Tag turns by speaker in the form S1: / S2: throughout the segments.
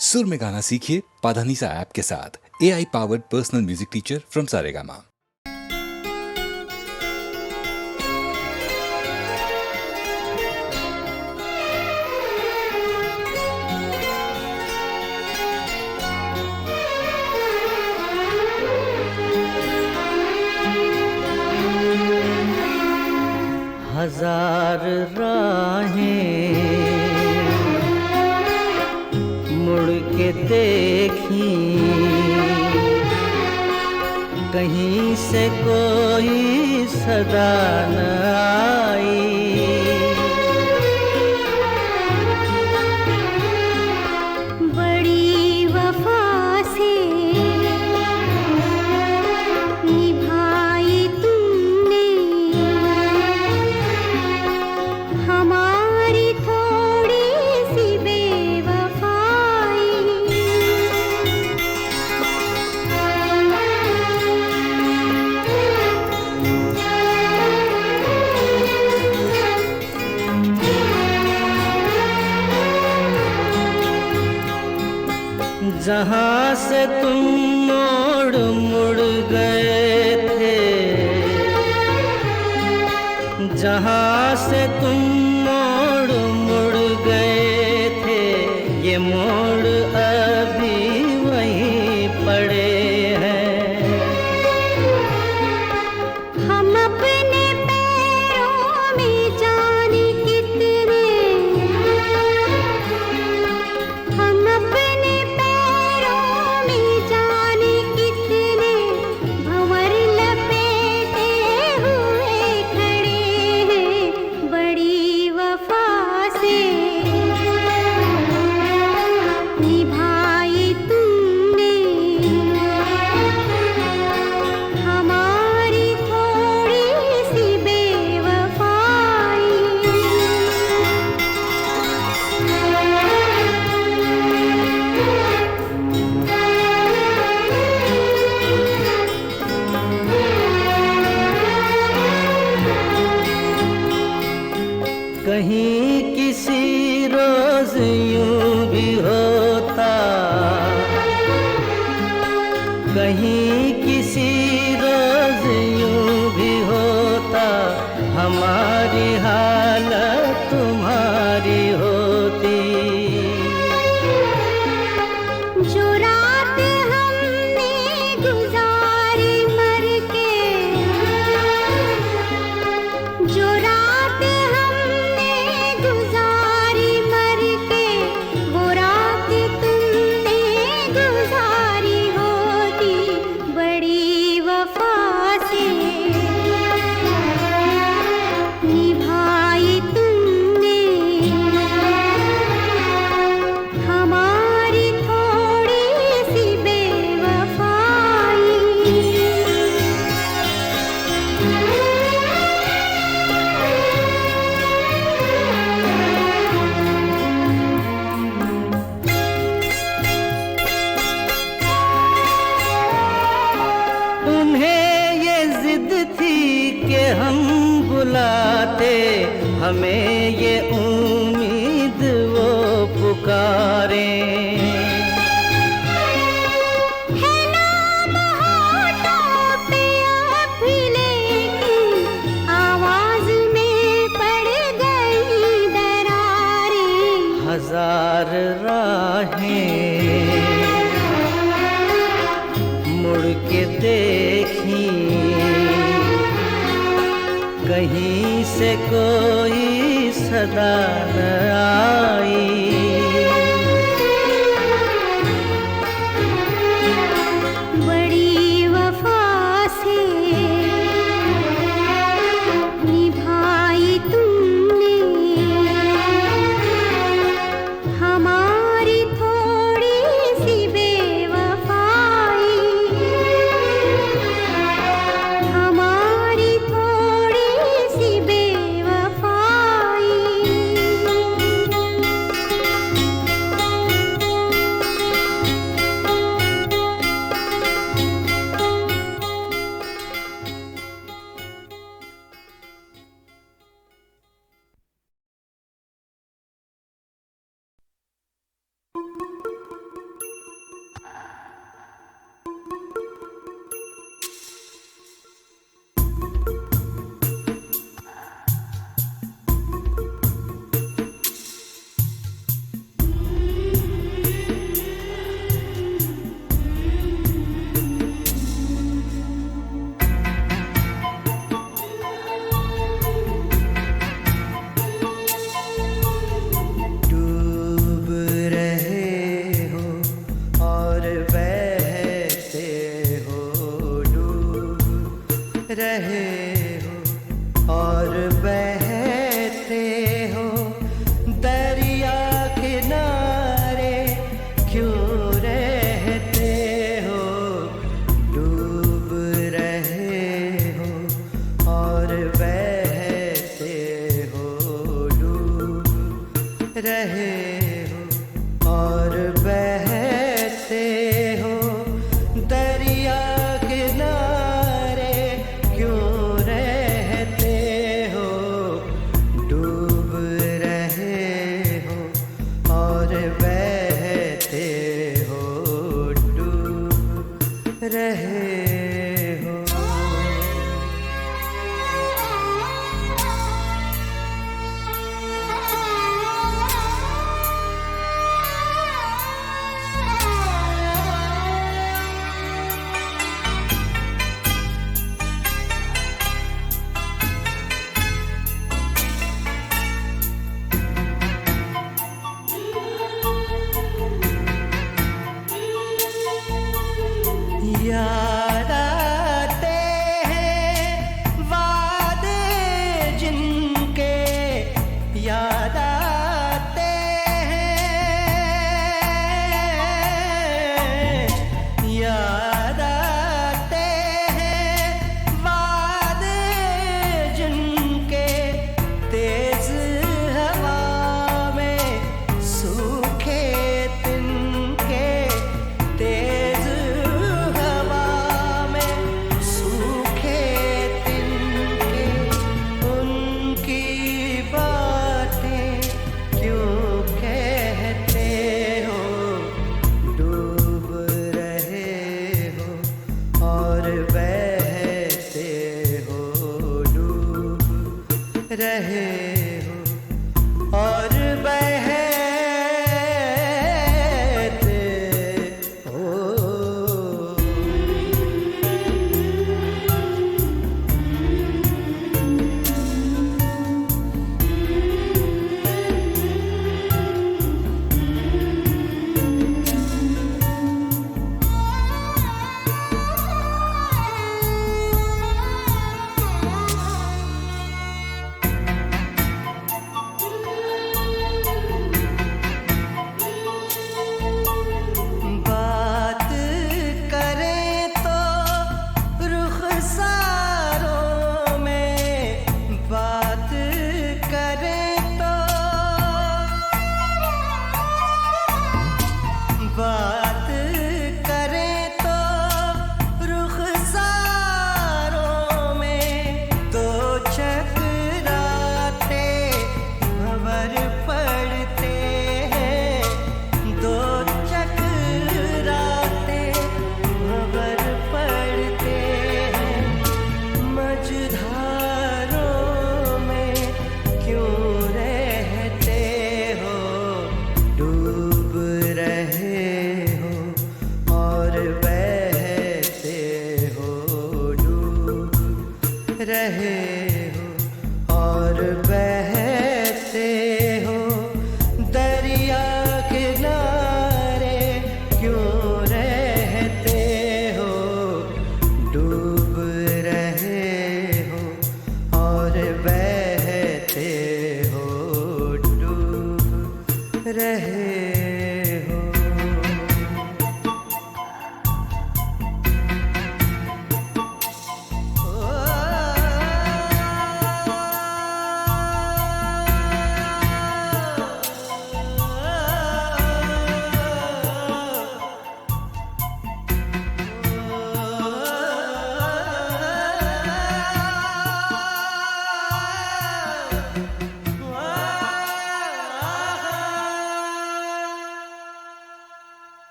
S1: सुर में गाना सीखिए पाधानीसा ऐप के साथ। AI powered personal music teacher from Saregama.
S2: हजार राहें मुड़ के देखी, कहीं से कोई सदा न आई।
S3: बड़ी वफा से निभाई तुमने हमारी थोड़ी सी बेवफाई।
S2: जहाँ से तुम मोड़ मुड़ गए थे, जहाँ से तुम मोड़ मुड़ गए थे, ये मोड़ अभी वहीं पड़े हैं।
S3: हम अपने पैरों में जाने कितने, हम अपने पैरों में जाने कितने भंवर लपेटे हुए खड़े हैं। बड़ी वफा से निभाई तुमने हमारी थोड़ी सी बेवफाई।
S2: कहीं किसी रोज यूं भी होता, कहीं किसी रोज यूं भी होता, हमारी हालत तुम्हारी होती।
S3: जो रात हमने गुजारी मर के, जो रात हमने गुजारी मर के, वो रात तुमने गुजारी होती। बड़ी वफा से निभाई तुमने हमारी थोड़ी सी बेवफाई।
S2: उन्हें ये जिद थी कि हम बुलाते, हमें ये उम्मीद वो पुकारे।
S3: है नाम होठों पे अब भी लेकिन आवाज में पड़ गई दरारें।
S2: हजार राहें मुड़ के देखी, कहीं से कोई सदा न आई।
S3: बड़ी वफा से निभाई तुमने हमारी थोड़ी सी बेवफाई। हमारी थोड़ी सी बेवफाई।
S2: रहे हो और बहते हो दरिया किनारे क्यों रहते हो, डूब रहे हो और बहते हो, डूब रहे हो और बहते हो दरिया किनारे क्यों रहते हो, डूब रहे हो और बहते हो, डूब रहे हो। याद आते हैं वादे जिनके, याद आते हैं, याद आते हैं वादे जिनके, तेज हवा में सूखे तिनके, तेज हवा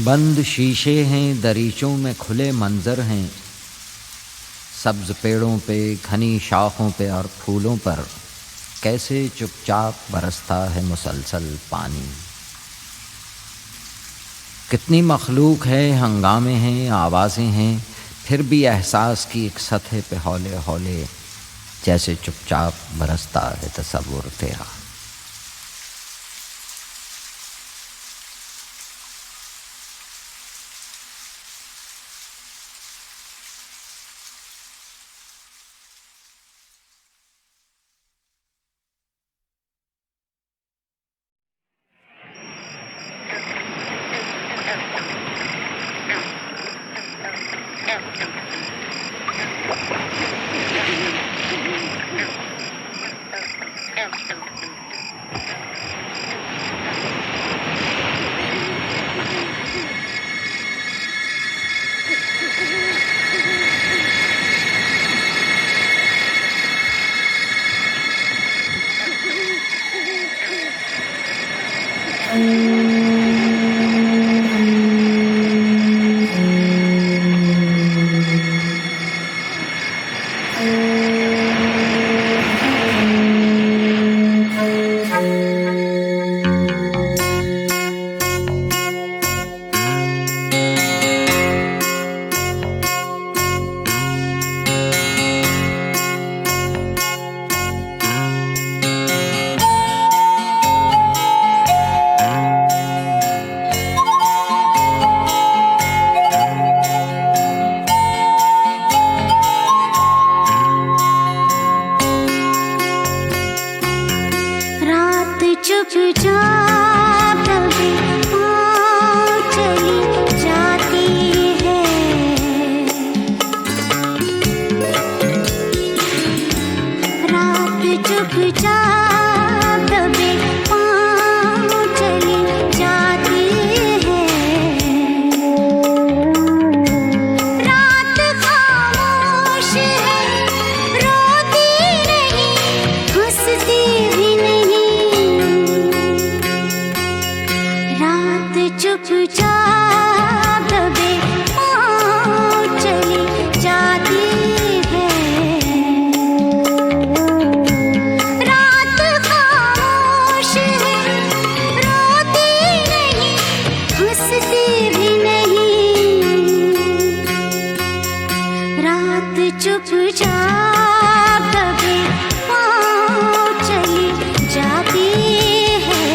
S4: बंद शीशे हैं, दरीचों में खुले मंजर हैं, सब्ज पेड़ों पे, घनी शाखों पे और फूलों पर कैसे चुपचाप बरसता है मुसलसल पानी। कितनी मखलूक है, हंगामे हैं, आवाज़ें हैं, फिर भी एहसास की एक सतह पे हौले हौले जैसे चुपचाप बरसता है तसव्वुर तेरा।
S3: चुपचाप कभी चली जाती है, रात चुपचाप कभी चली जाती है, रात खामोश है, रोती नहीं, हंसती भी नहीं, रात चुपचाप कभी चली जाती है, रात खामोश है, रोती नहीं, हंसती भी नहीं, रात चुपचाप कभी चली जाती है।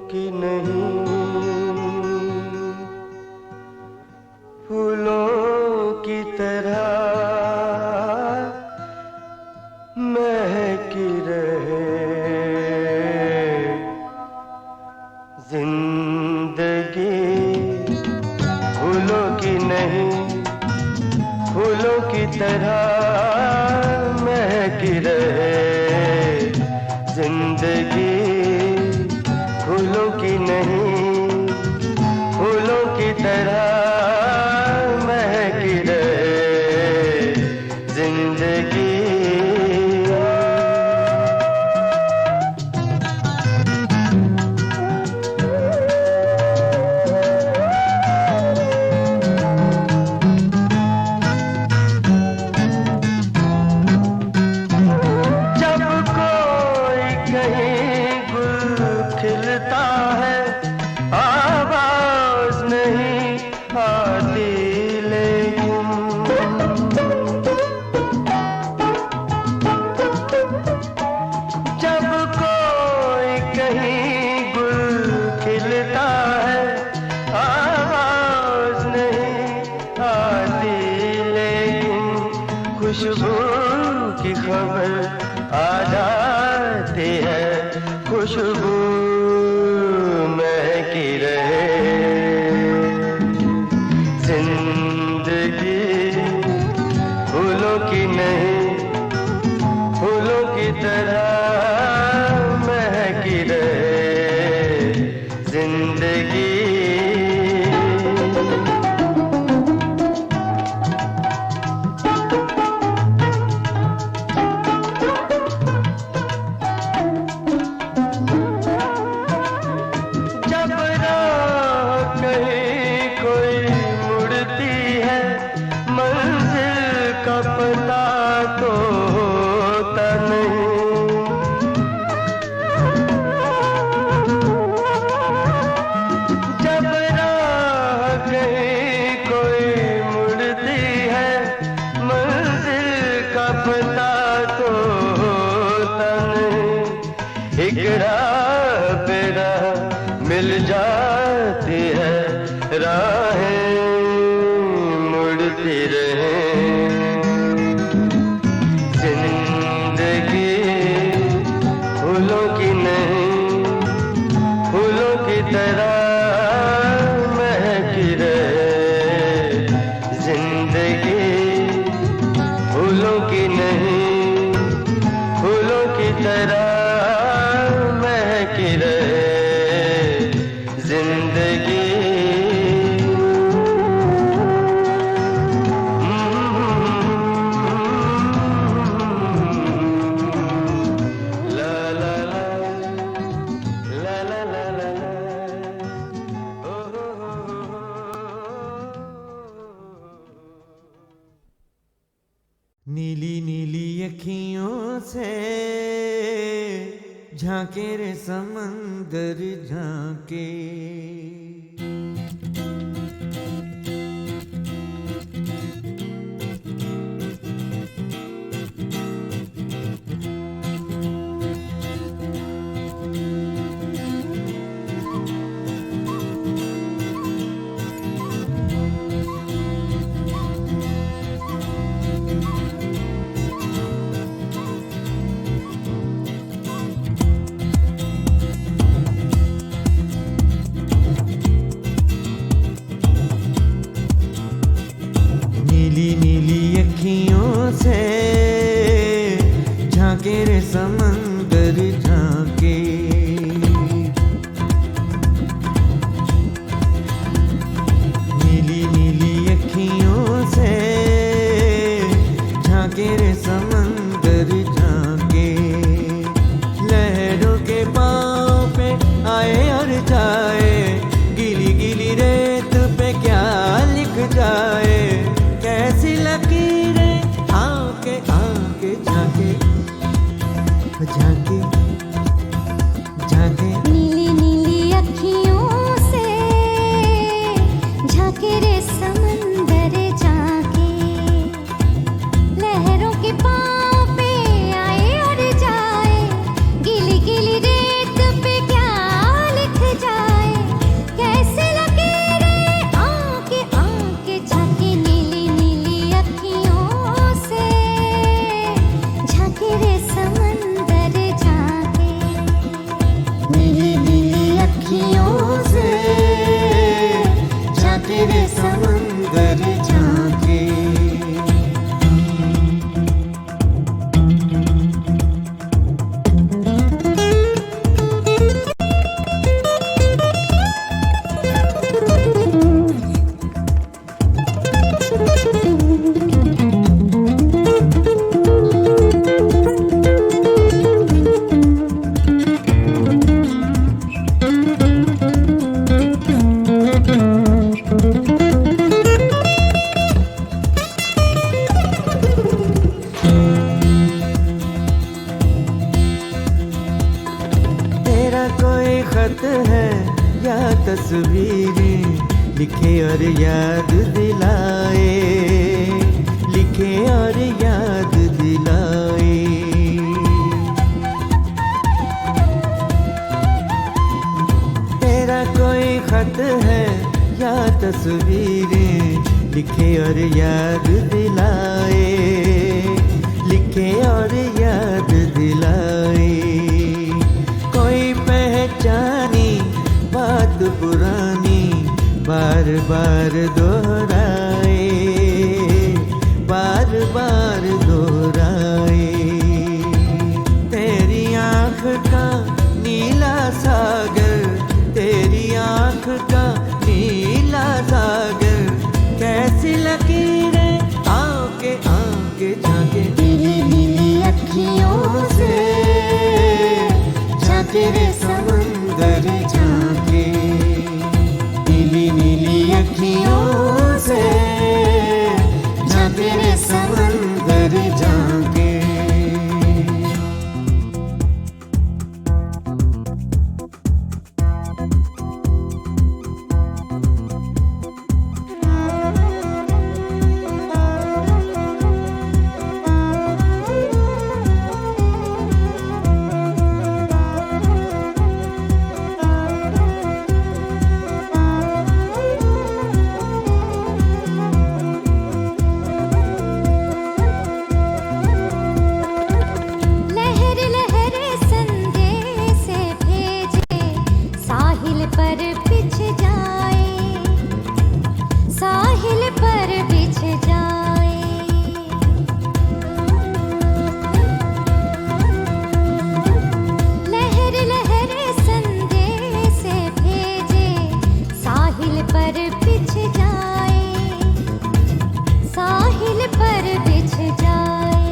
S2: की नहीं, फूलों की तरह महकी रहे जिंदगी। फूलों की नहीं, फूलों की तरह महकी रहे जिंदगी। फूलों की नहीं, फूलों की तरह महकी रहे जिंदगी। खिलता है आवाज नहीं आती, लेकिन जब कोई कहीं गुल खिलता है आवाज नहीं आती, लेकिन खुशबू की खबर आ जाती है। खुशबू महकी रहे जिंदगी। फूलों की नहीं, फूलों की तरह महकी रहे जिंदगी। पता तो होता नहीं, जब राह कहीं कोई मुड़ती है मंजिल का पता तो होता नहीं। एक राह पे राह मिल जाती है, राहें मुड़ती रहे जिंदगी। फूलों की नहीं, फूलों की तरह महकी रहे जिंदगी। फूलों की नहीं, फूलों की तरह महकी रहे जिंदगी।
S5: नीली नीली अखियों से झांके रे समंदर झांके, नीली नीली अखियों से झांके रे समंदर झांके। नीली नीली अखियों से झांके रे समंदर झांके। लहरों के पाँव पे आए और जाए, गीली गीली रेत पे क्या लिख जाए। कैसी लकीरें आके आके झांके, अखियों से झांके रे समंदर झांके। तेरा कोई खत है या तस्वीरें लिखे और याद दिलाए, लिखे और याद दिलाए। तेरा कोई खत है या तस्वीरें लिखे और याद दिलाए, लिखे और याद दिलाए। कोई पहचानी बात पुरानी बार बार दोहराए, बार बार दोहराए। तेरी आँख का नीला सागर, तेरी आँख का नीला सागर, कैसी लकीरें आके आके झांके नीली नीली अखियों से झांके रे समंदर झांके। नीली नीली अखियों से झांके रे समंदर झांके।
S3: लहर लहर संदेश भेजे साहिल पर बिछ जाए, साहिल पर बिछ जाए। लहर लहर संदेश भेजे साहिल पर बिछ जाए, साहिल पर बिछ जाए।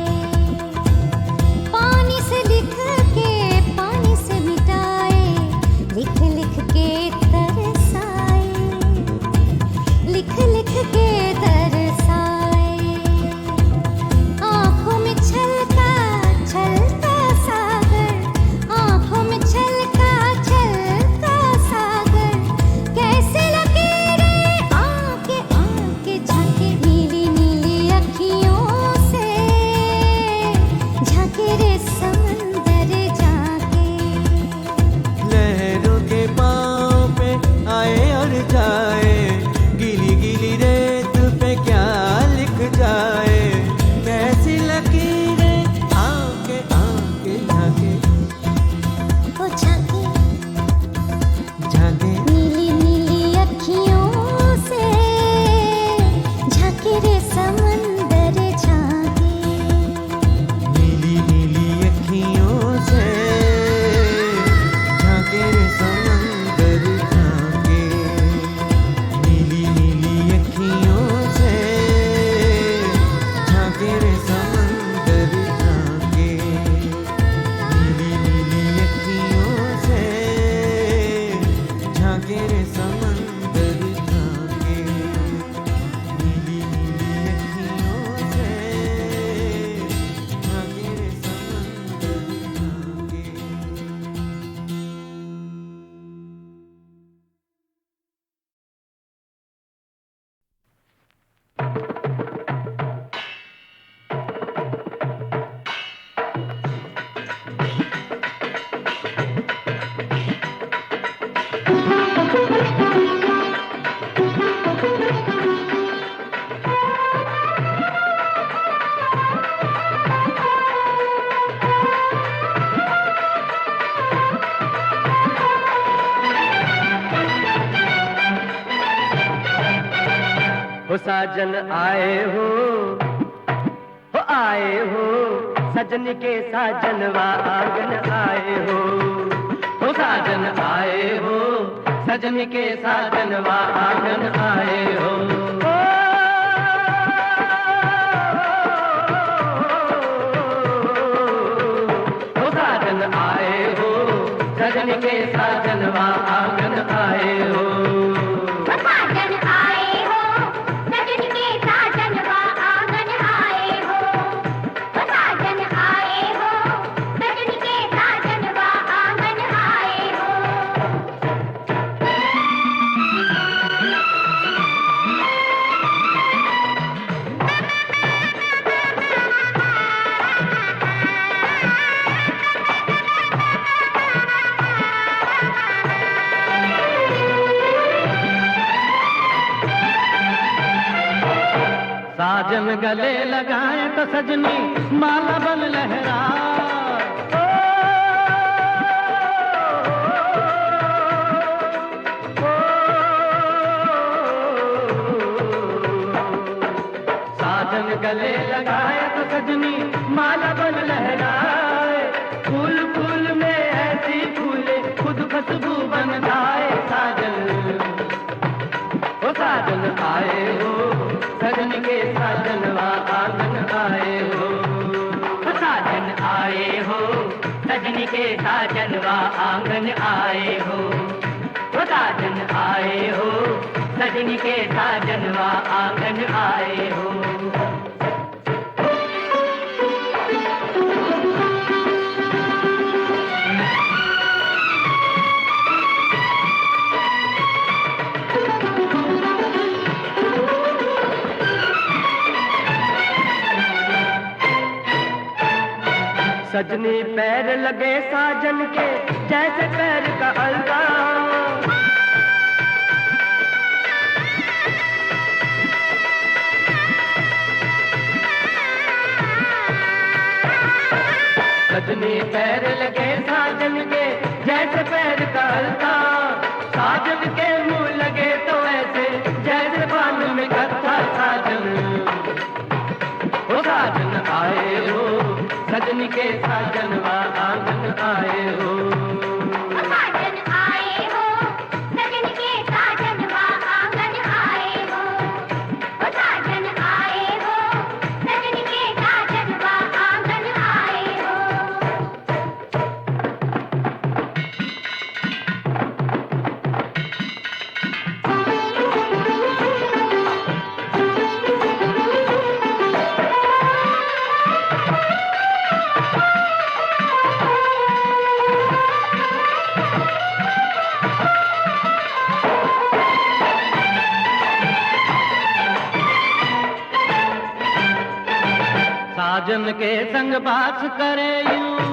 S3: पानी से लिख के पानी से मिटाए, लिख लिख के तरसाए, लिख लिख के तरसाए। आँखों में छलका छलका सागर, आँखों में छलका छलका सागर, कैसे लकीरें आके आके झांके नीली नीली अखियों से झांके रे समंदर झांके।
S5: लहरों के पाँव पे आए और जाए, गीली गीली रेत पे क्या लिख जाए, कैसी लकीरें आके आके झांके
S3: वो झांके
S5: झांके।
S3: नीली नीली अखियों से झांके रे समंदर झांके।
S5: नीली नीली अखियों से झांके रे समंदर झांके। नीली नीली अखियों से झांके रे समंदर झांके। नीली नीली अखियों से झांके
S2: हो साजन आए हो सजन के साजनवा आंगन आए हो साजन आए हो सजन के साजनवा आंगन आए हो साजन आए हो सजन के साजनवा आंगन आए हो
S3: साजन आए हो सजन के साजनवा आंगन आए हो साजन आए हो सजन के साजनवा आंगन आए हो
S2: साजन गले लगाए तो सजनी माला बन लहरा साजन गले लगाए तो सजनी माला बन लहराए फूल फूल में ऐसी फूले खुद खुशबू बन जाए साजन ओ साजन आए हो सजन के साजनवा आंगन आए हो साजन आए हो सजन के साजनवा आंगन आए हो साजन आए हो सजन के साजनवा आंगन आए हो सजनी पैर लगे साजन के जैसे पैर का अलता सजनी पैर लगे साजन के जैसे पैर का अलता साजन के मुंह लगे तो ऐसे जैसे बाल में कथा साजन ओ साजन आए हो सजन के साजनवा आंगन आए हो
S3: साजन आए हो सजन के साजनवा आंगन आए हो साजन आए हो सजन के साजनवा आंगन आए हो
S2: साजन के संग बास करे यूं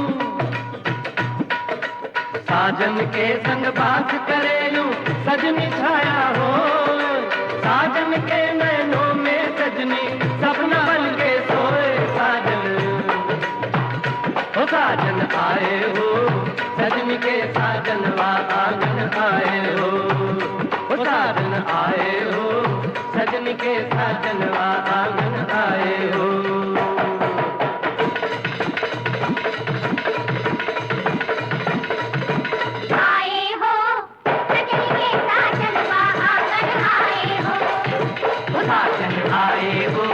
S2: साजन के संग बास करे यूं सजनी छाया हो साजन के नैनों में सजनी सपना बन के सोए साजन ओ साजन आए हो सजनी के साजनवा आंगन आए हो ओ साजन आए हो सजनी के साजनवा आंगन आए हो साजन आए हो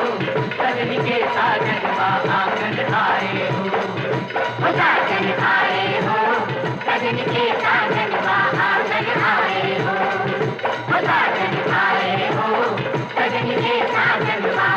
S2: सजन के साजनवा आंगन आए हो साजन आए हो सजन के साजनवा आंगन आए हो साजन आए हो सजन के साजनवा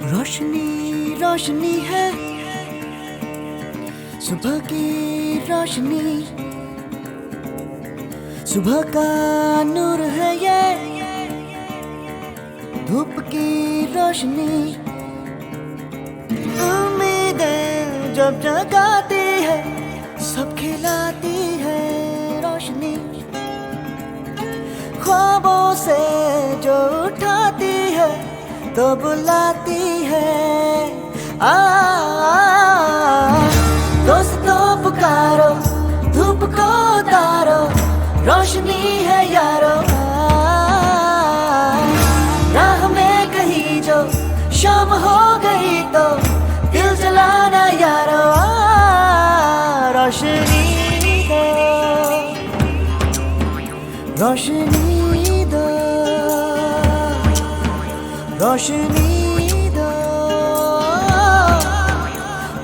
S5: रोशनी रोशनी है सुबह की रोशनी, सुबह का नूर है ये धूप की रोशनी। उम्मीदें जब जगाती है सब खिलाती है रोशनी, ख्वाबों से जो उठाती है तो बुलाती है। दोस्तों पुकारो धूप को उतारो, रोशनी है यारो। राह में कहीं जो शाम हो गई तो दिल जलाना यारो। रोशनी दो, रोशनी दो, रोशनी दो,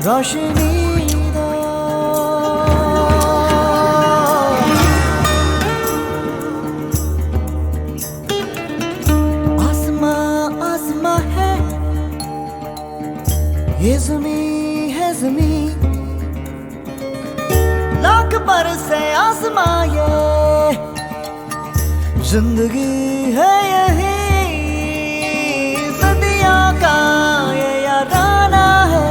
S5: रोशनी दो। आसमां आसमां है ये ज़मीं है ज़मीं, लाख बरसे आसमां ये जिंदगी है यही। सदियों का ये याराना है,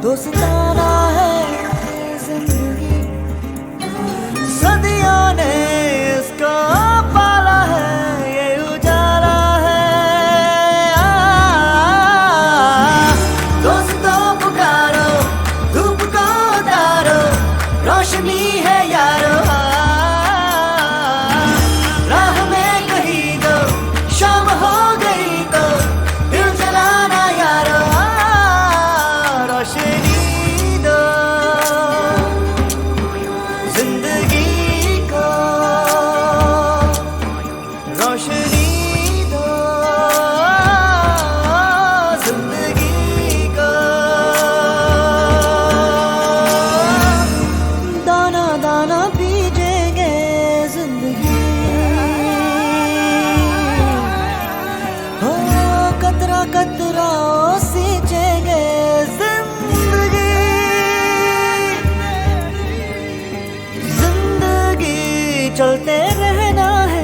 S5: दोस्ताना है जिंदगी। सदियों ने इसको पाला है, ये उजाला है। दोस्तों पुकारो धूप को उतारो, रोशनी है यारो। राह में कहीं दो शाम हो गई तो दिल जलाना यारो। रोशनी दो जिंदगी को, रोशनी दो जिंदगी को। दाना दाना पीजेंगे जिंदगी, हो कतरा कतरा सींचेंगे जिंदगी। जिंदगी चलते रहना है,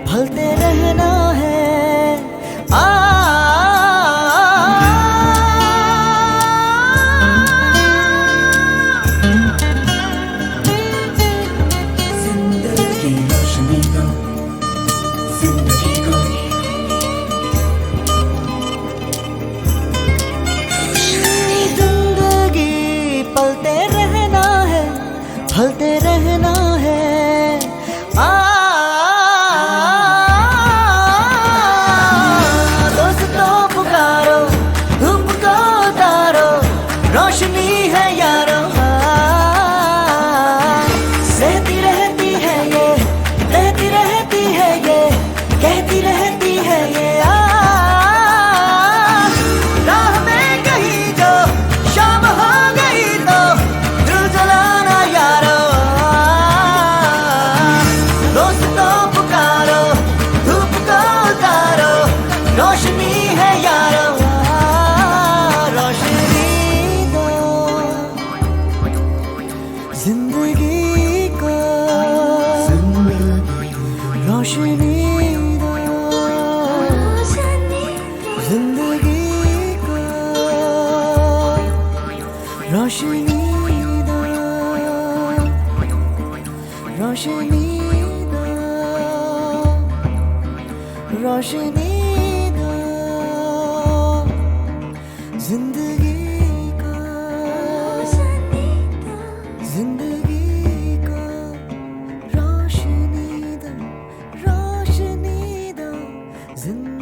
S5: ढलते रहना है। जिंदगी रोशनी दो जिंदगी को, जिंदगी पलते रहना है, ढलते रहना है। दोस्तों पुकारो धूप को उतारो, रोशनी है यारो। सहती रहती है ये, रहती रहती है ये, कहती रहती है ये। राह में कहीं जो शाम हो गई तो दिल जलाना यारो। दोस्तों पुकारो धूप को उतारो, रोशनी है यारो। रोशनी दो जिंदगी को, रोशनी दो जिंदगी को, रोशनी दो, रोशनी दो, रोशनी दो जिंदगी को, जिंदगी को। रोशनी दो, रोशनी दो जिंदगी।